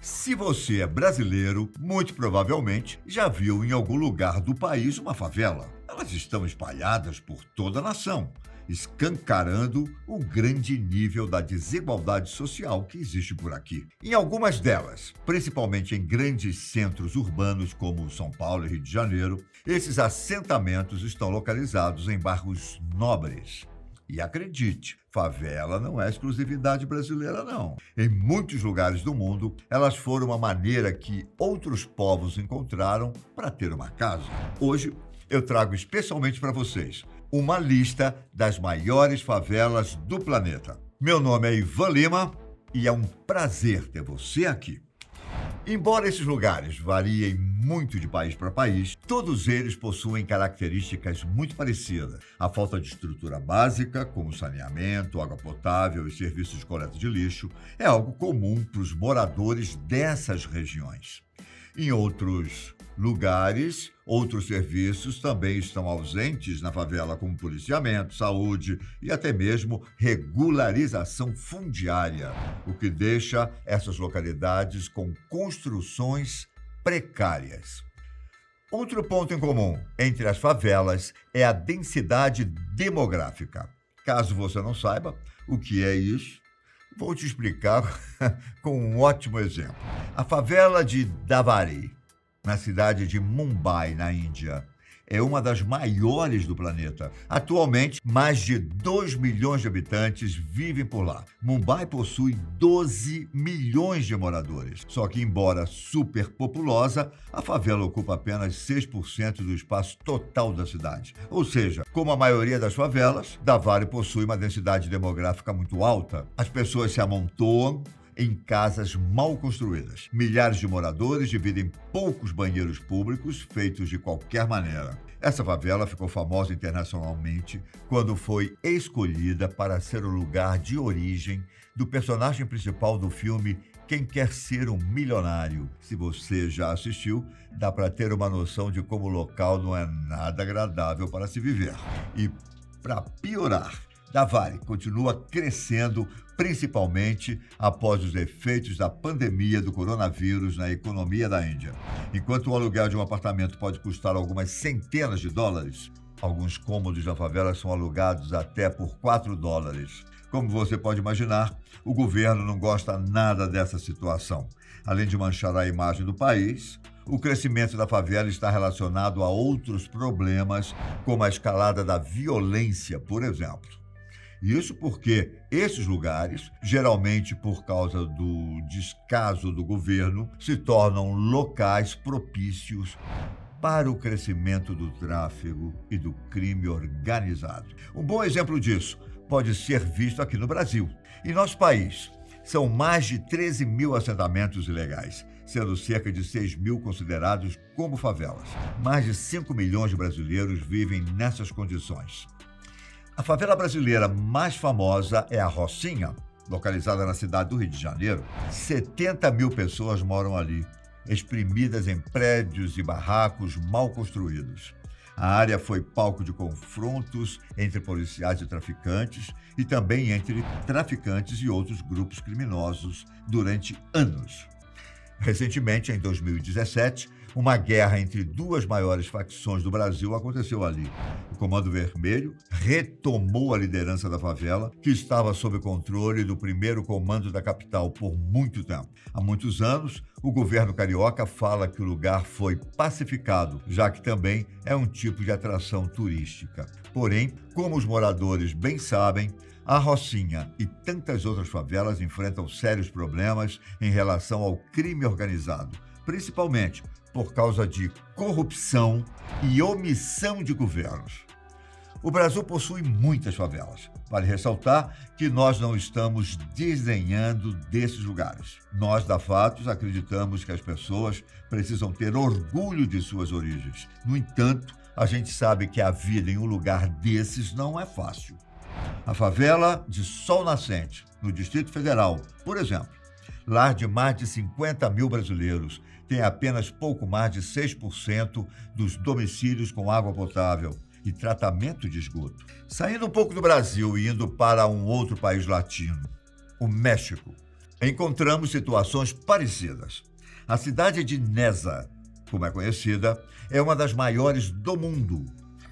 Se você é brasileiro, muito provavelmente já viu em algum lugar do país uma favela. Elas estão espalhadas por toda a nação, escancarando o grande nível da desigualdade social que existe por aqui. Em algumas delas, principalmente em grandes centros urbanos como São Paulo e Rio de Janeiro, esses assentamentos estão localizados em bairros nobres. E acredite, favela não é exclusividade brasileira, não. Em muitos lugares do mundo, elas foram uma maneira que outros povos encontraram para ter uma casa. Hoje, eu trago especialmente para vocês uma lista das maiores favelas do planeta. Meu nome é Ivan Lima e é um prazer ter você aqui. Embora esses lugares variem muito de país para país, todos eles possuem características muito parecidas. A falta de estrutura básica, como saneamento, água potável e serviços de coleta de lixo, é algo comum para os moradores dessas regiões. Em outros lugares, outros serviços também estão ausentes na favela, como policiamento, saúde e até mesmo regularização fundiária, o que deixa essas localidades com construções precárias. Outro ponto em comum entre as favelas é a densidade demográfica. Caso você não saiba o que é isso, vou te explicar com um ótimo exemplo. A favela de Davari, na cidade de Mumbai, na Índia, é uma das maiores do planeta. Atualmente, mais de 2 milhões de habitantes vivem por lá. Mumbai possui 12 milhões de moradores. Só que, embora superpopulosa, a favela ocupa apenas 6% do espaço total da cidade. Ou seja, como a maioria das favelas, Davari possui uma densidade demográfica muito alta. As pessoas se amontoam em casas mal construídas. Milhares de moradores dividem poucos banheiros públicos feitos de qualquer maneira. Essa favela ficou famosa internacionalmente quando foi escolhida para ser o lugar de origem do personagem principal do filme Quem Quer Ser um Milionário. Se você já assistiu, dá para ter uma noção de como o local não é nada agradável para se viver. E, para piorar, Davari continua crescendo, principalmente após os efeitos da pandemia do coronavírus na economia da Índia. Enquanto o aluguel de um apartamento pode custar algumas centenas de dólares, alguns cômodos da favela são alugados até por $4. Como você pode imaginar, o governo não gosta nada dessa situação. Além de manchar a imagem do país, o crescimento da favela está relacionado a outros problemas, como a escalada da violência, por exemplo. Isso porque esses lugares, geralmente por causa do descaso do governo, se tornam locais propícios para o crescimento do tráfico e do crime organizado. Um bom exemplo disso pode ser visto aqui no Brasil. Em nosso país, são mais de 13 mil assentamentos ilegais, sendo cerca de 6 mil considerados como favelas. Mais de 5 milhões de brasileiros vivem nessas condições. A favela brasileira mais famosa é a Rocinha, localizada na cidade do Rio de Janeiro. 70 mil pessoas moram ali, espremidas em prédios e barracos mal construídos. A área foi palco de confrontos entre policiais e traficantes e também entre traficantes e outros grupos criminosos durante anos. Recentemente, em 2017, uma guerra entre duas maiores facções do Brasil aconteceu ali. O Comando Vermelho retomou a liderança da favela, que estava sob controle do primeiro comando da capital por muito tempo. Há muitos anos, o governo carioca fala que o lugar foi pacificado, já que também é um tipo de atração turística. Porém, como os moradores bem sabem, a Rocinha e tantas outras favelas enfrentam sérios problemas em relação ao crime organizado, principalmente por causa de corrupção e omissão de governos. O Brasil possui muitas favelas. Vale ressaltar que nós não estamos desenhando desses lugares. Nós, da Fatos, acreditamos que as pessoas precisam ter orgulho de suas origens. No entanto, a gente sabe que a vida em um lugar desses não é fácil. A favela de Sol Nascente, no Distrito Federal, por exemplo, lar de mais de 50 mil brasileiros, tem apenas pouco mais de 6% dos domicílios com água potável e tratamento de esgoto. Saindo um pouco do Brasil e indo para um outro país latino, o México. encontramos situações parecidas. A cidade de Neza, como é conhecida, é uma das maiores do mundo.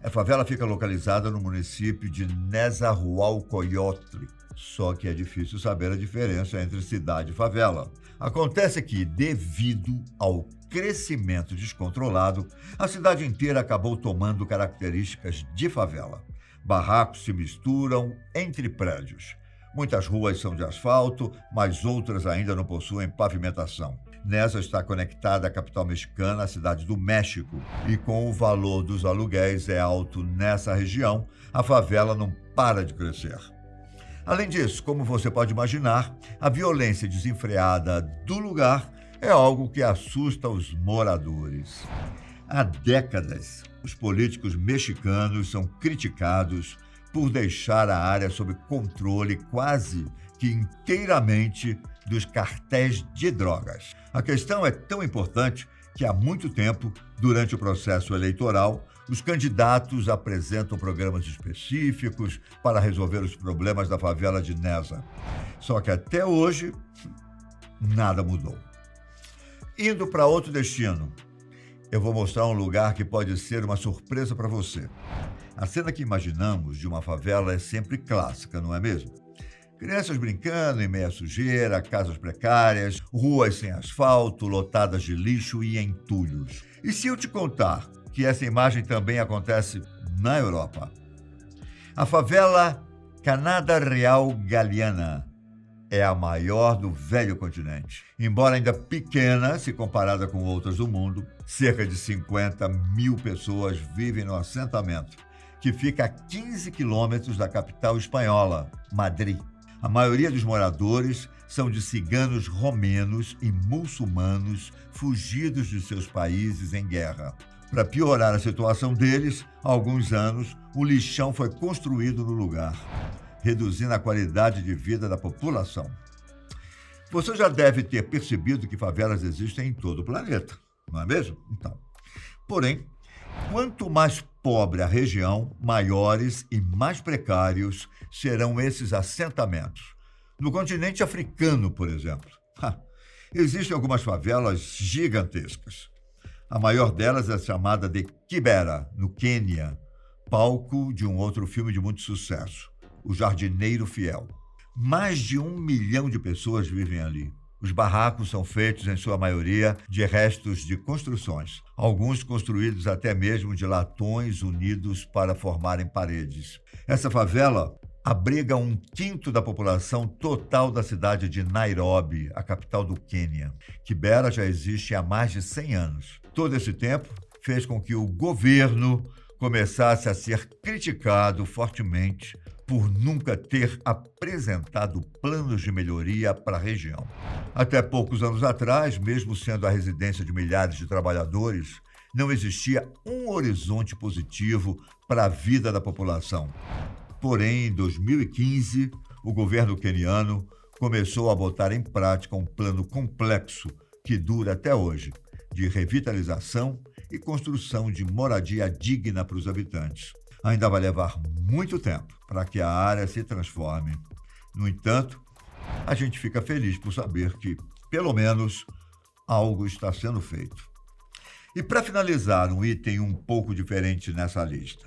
A favela fica localizada no município de Nezahualcóyotl, só que é difícil saber a diferença entre cidade e favela. Acontece que, devido ao crescimento descontrolado, a cidade inteira acabou tomando características de favela. Barracos se misturam entre prédios. Muitas ruas são de asfalto, mas outras ainda não possuem pavimentação. Nessa está conectada à capital mexicana, a cidade do México, e com o valor dos aluguéis é alto nessa região, a favela não para de crescer. Além disso, como você pode imaginar, a violência desenfreada do lugar é algo que assusta os moradores. Há décadas, os políticos mexicanos são criticados por deixar a área sob controle quase que inteiramente dos cartéis de drogas. A questão é tão importante que há muito tempo, durante o processo eleitoral, os candidatos apresentam programas específicos para resolver os problemas da favela de Neza. Só que até hoje, nada mudou. Indo para outro destino, eu vou mostrar um lugar que pode ser uma surpresa para você. A cena que imaginamos de uma favela é sempre clássica, não é mesmo? Crianças brincando em meia sujeira, casas precárias, ruas sem asfalto, lotadas de lixo e entulhos. E se eu te contar que essa imagem também acontece na Europa? A favela Canada Real Galiana é a maior do velho continente. Embora ainda pequena, se comparada com outras do mundo, cerca de 50 mil pessoas vivem no assentamento, que fica a 15 quilômetros da capital espanhola, Madrid. A maioria dos moradores são de ciganos romenos e muçulmanos fugidos de seus países em guerra. Para piorar a situação deles, há alguns anos, um lixão foi construído no lugar, reduzindo a qualidade de vida da população. Você já deve ter percebido que favelas existem em todo o planeta, não é mesmo? Então, porém, quanto mais pobre a região, maiores e mais precários serão esses assentamentos. No continente africano, por exemplo, existem algumas favelas gigantescas. A maior delas é chamada de Kibera, no Quênia, palco de um outro filme de muito sucesso, O Jardineiro Fiel. Mais de 1 milhão de pessoas vivem ali. Os barracos são feitos, em sua maioria, de restos de construções, alguns construídos até mesmo de latões unidos para formarem paredes. Essa favela abriga 1/5 da população total da cidade de Nairobi, a capital do Quênia. Kibera já existe há mais de 100 anos. Todo esse tempo fez com que o governo começasse a ser criticado fortemente por nunca ter apresentado planos de melhoria para a região. Até poucos anos atrás, mesmo sendo a residência de milhares de trabalhadores, não existia um horizonte positivo para a vida da população. Porém, em 2015, o governo queniano começou a botar em prática um plano complexo que dura até hoje, de revitalização e construção de moradia digna para os habitantes. Ainda vai levar muito tempo para que a área se transforme. No entanto, a gente fica feliz por saber que, pelo menos, algo está sendo feito. E para finalizar, um item um pouco diferente nessa lista.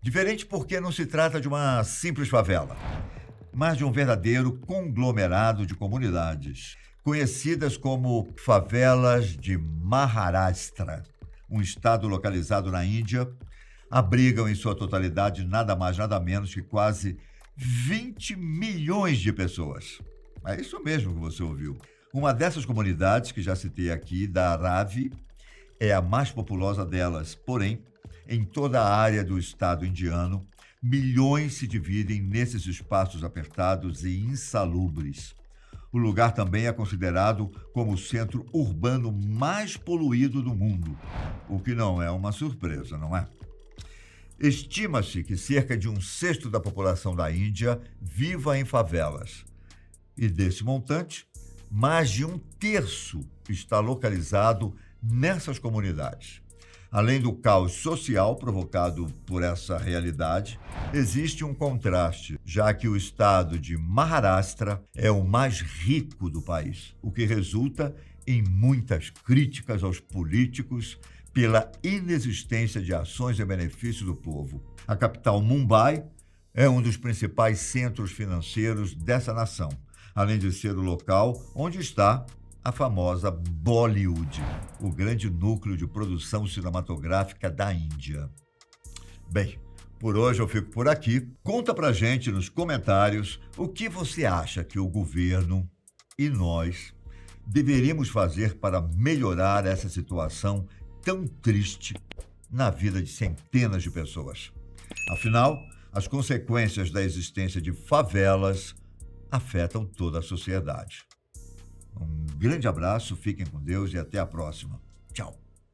Diferente porque não se trata de uma simples favela, mas de um verdadeiro conglomerado de comunidades, conhecidas como favelas de Maharashtra, um estado localizado na Índia. Abrigam em sua totalidade nada mais nada menos que quase 20 milhões de pessoas. É isso mesmo que você ouviu. Uma dessas comunidades, que já citei aqui, da Ravi, é a mais populosa delas. Porém, em toda a área do estado indiano, milhões se dividem nesses espaços apertados e insalubres. O lugar também é considerado como o centro urbano mais poluído do mundo, o que não é uma surpresa, não é? Estima-se que cerca de 1/6 da população da Índia viva em favelas. E desse montante, mais de 1/3 está localizado nessas comunidades. Além do caos social provocado por essa realidade, existe um contraste, já que o estado de Maharashtra é o mais rico do país, o que resulta em muitas críticas aos políticos pela inexistência de ações em benefício do povo. A capital Mumbai é um dos principais centros financeiros dessa nação, além de ser o local onde está a famosa Bollywood, o grande núcleo de produção cinematográfica da Índia. Bem, por hoje eu fico por aqui. Conta pra gente nos comentários o que você acha que o governo e nós deveríamos fazer para melhorar essa situação tão triste na vida de centenas de pessoas. Afinal, as consequências da existência de favelas afetam toda a sociedade. Um grande abraço, fiquem com Deus e até a próxima. Tchau.